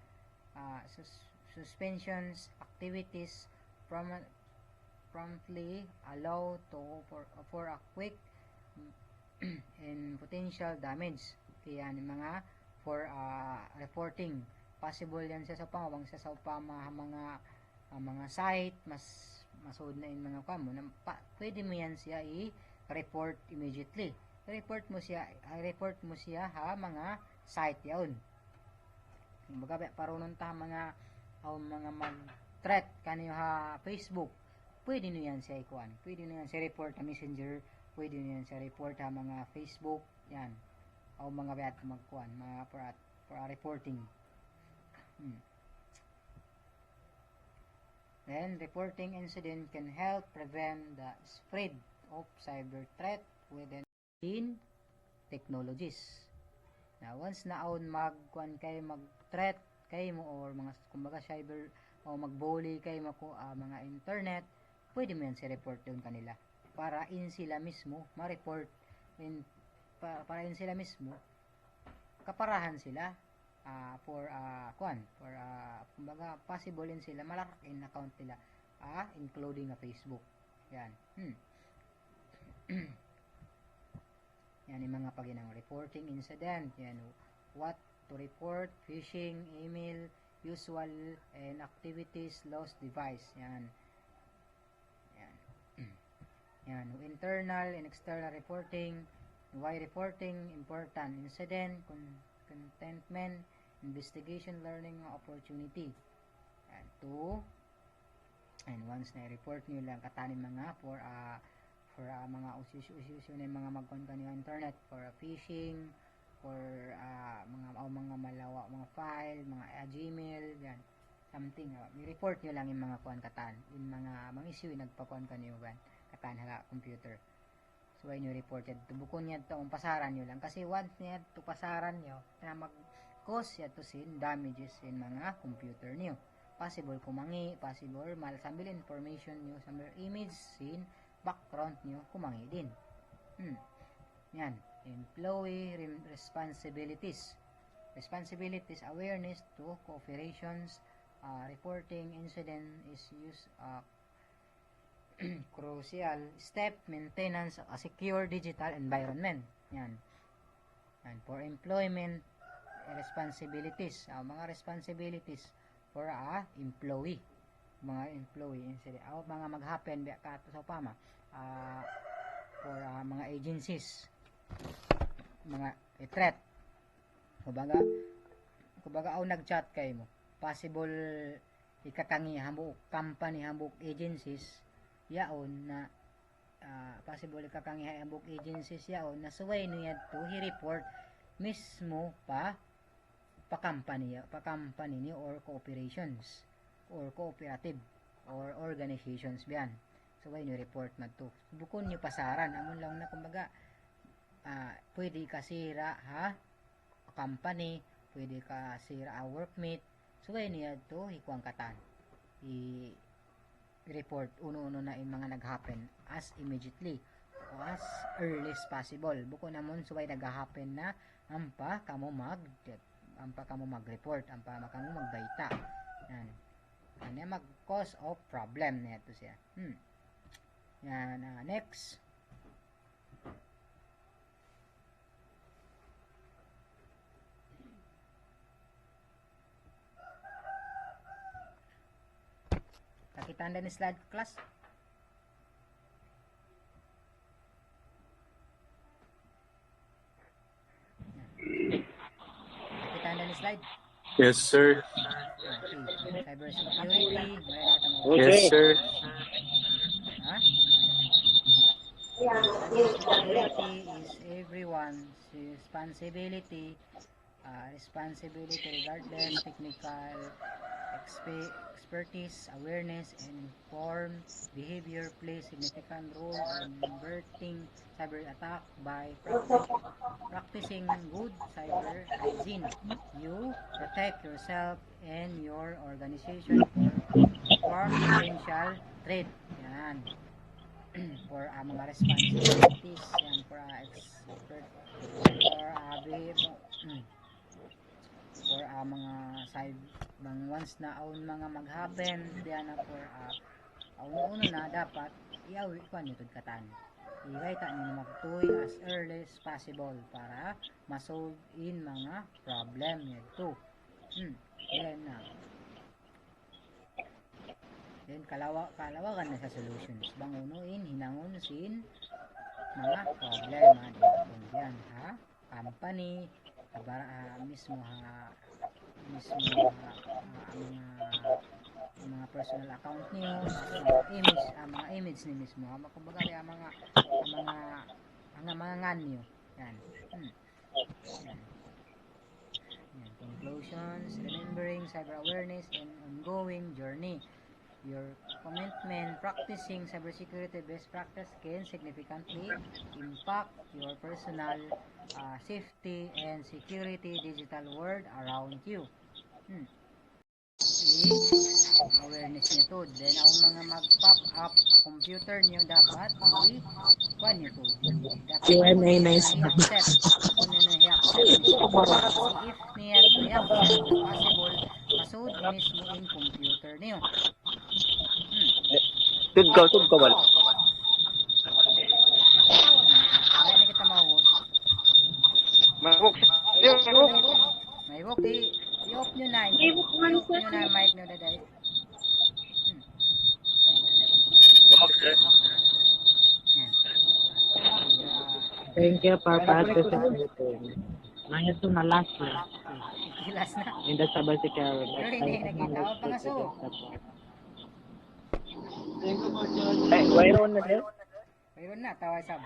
suspensions, activities promptly allow for a quick and potential damage. Kaya mga for reporting possible yan siya sa pangawang siya sa mga site mas masud na yung mga kamo na pwede mo yan siya i-report immediately. Report mo siya ha mga site yaon. Kumbaga parunon ta mga mag-threat kaniyo ha Facebook. Pwede no yan siya ikuan. Pwede no yan siya report sa Messenger, pwede no yan siya report sa mga Facebook yan. O mga bayat magkuan mga for reporting. Then, reporting incident can help prevent the spread of cyber threat within technologies. Now, once na aun mag-threat kay mo or mga kumbaga cyber o mag-bully kay mo mga internet, pwede mo yan si report doon kanila para in sila mismo ma-report para in sila mismo kaparahan sila kumbaga possible in sila malak in account nila including Facebook. Yan. Yan yung mga paginang reporting incident. Yan, what to report, phishing, email, usual and activities, lost device. Yan. Yan, internal and external reporting, why reporting, important incident, contentment, investigation, learning opportunity. And once na report nyo lang katanin mga for mga usisyo na mga magkon kanyo internet for phishing, for mga malawa mga file, mga Gmail, yan something i-report nyo lang yung mga kuan katan yung mga issue nagpakuan kanyo ban katan hala computer. So when you report it bukon niya to pasaran nyo lang kasi once niya to pasaran nyo na mag-cause ya to sin damages in mga computer niyo. Possible kumangi, possible sambil information niyo sa image sin background niyo kumangi din. Yan, employee responsibilities, awareness to cooperations, reporting incident is used crucial step, maintenance a secure digital environment. Yan. And for employment responsibilities, mga responsibilities for employee, instead mga mag-happen kato sa pama for mga agencies, mga threat. Kumbaga nag-chat kay mo, possible ikakangi hambuk company, hambuk agencies yaon na possible ikakangi hambuk agencies yaon na suway niya to i-report mismo pa company niyo or cooperations or cooperative or organizations biyan. So when you report na to bukon niyo pasaran amon lang na kumbaga pwede ka sira company, pwede ka sira workmate. So when niya to ikuang katan i-report uno-uno na yung mga nag-happen as immediately o as early as possible. Bukon namon suway nag-happen na ampa kamo mag-report, ampa kamo magbayta. Yan. Ano mag-cause of problem na ito siya. Yan, next. Nakitanda ni slide class? Nakitanda ni slide? Yes, sir. Okay. Cyber security. Yes, sir. Security is everyone's responsibility. responsibility regardless technical expertise, awareness, and informed behavior play significant role in averting cyber attack by practicing good cyber hygiene. You protect yourself and your organization from potential threat. Yan. For mga responsibilities. Yan. For expert. For for mga side bang once na aun mga maghappen diyan na for uno na dapat iawi ko nyo katan igay ta nyo magtuy as early as possible para masolve in mga problem nito. Then kalawagan na sa solutions bangunuin hinangon sin mga problema diyan ha company mismo mga personal account niyo mga image ni mismo kumbaga mga ngan niyo yan. Yan conclusions remembering cyber awareness and ongoing journey. Your commitment practicing cybersecurity best practice can significantly impact your personal safety and security digital world around you. Awareness nito. Then, ang mga mag-pop up a computer nyo dapat kuha nyo to. Dapat i-accept. Kung i-accept nyo. Kasi if niya to i-accept, possible masud mismo in computer nyo. Sud ka wala. Wala na kita ma-host. May walk i-off nyo na. I-off nyo na mic nyo daday. Yan. Thank you for participating. Ngayon ito na last na. Last na. In the cybersecurity. Pero hindi nakita ko pa nga so. Wairon na sir? Mayroon na, tawag sab.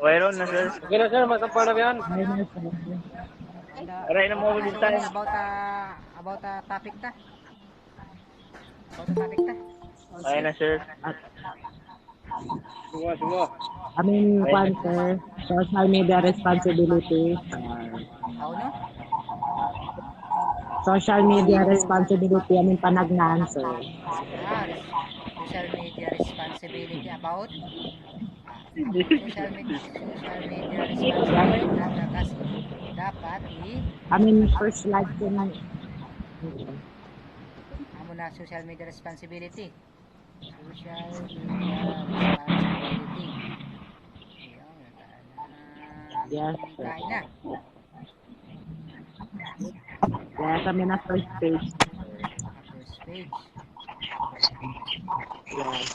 Wairon na sir? Okay na sir, masampa na yan. Aray na mo ulit tayo. About topic ta. About topic ta. Ay na sir. Semua. Sir, social media responsibility. How no? Social media responsibility, panagnan, sir. Social media responsibility about social media responsibility kasi dapat First like amo na social media responsibility. Social media responsibility. Yes, sir. Kain na. Kaya kami na first page. First page. Yes.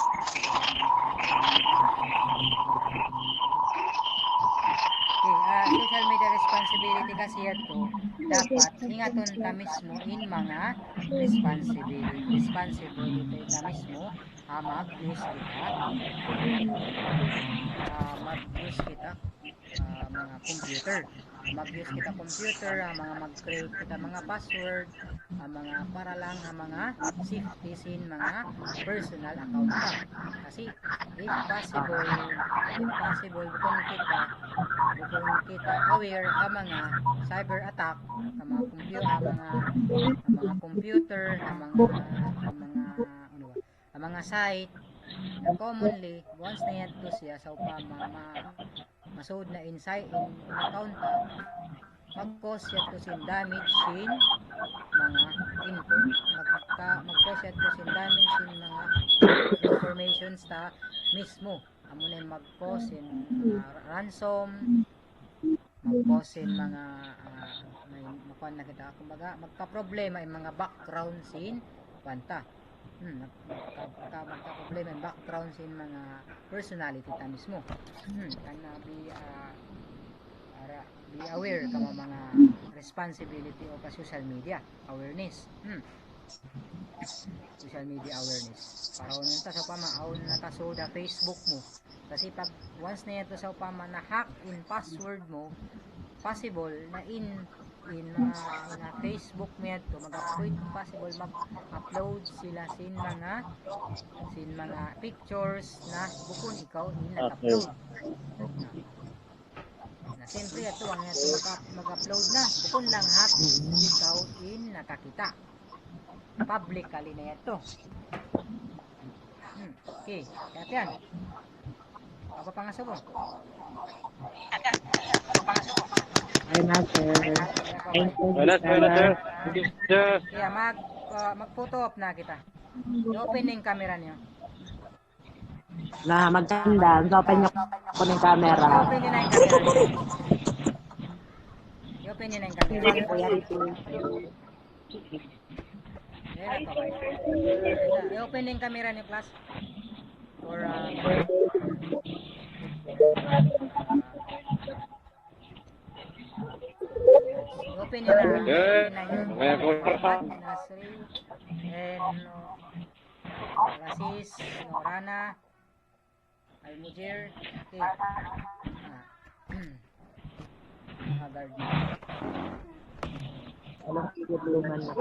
Okay, social media responsibility kasi ito dapat ingaton ta mismo in mga responsibility ta mismo mag-use kita mga computer mga mag-create kita mga password mga para lang mga safety sin mga personal account ka kasi if possible kung kita aware ang mga cyber attack ang mga computer ang mga site commonly once na yan to siya sa masud na inside in account mag-cause siya to sin damage sin mga input mag-cause siya to sin damage sin mga informations ta mismo amo na mag-cause sin ransom mag-cause sin mga may makuha na kita kumbaga magka-problema yung mga background sin kwanta magka-problema yung background sin mga personality ta mismo kana be aware ka mga responsibility o social media awareness social media awareness para unang ta sa pamaon na ta so da Facebook mo kasi pag once na ito sa upama na hack in password mo possible na in Facebook mo to mag-upload possible mag-upload sila sin mga pictures na bukon ikaw in nag-upload na siyempre ito ang mag-upload na bukon lang ikaw in nakakita publicly na ito. Okay, kaya yan apa pangaso mo? Ayun na, sir. Thank you, Wala, sir. Sir. Kaya mag-photo op na kita. I-open yung camera niyo. Na, magkanda. Open niyo po ng camera. I-open niyo na yung camera niyo. I-open niyo na yung camera. Ayan na to, guys. I-open yung camera niyo, class. For, open nyo na. May photo. Nasri, and Alasis, Norana, Almujir, okay. Garden. Walang tulungan na.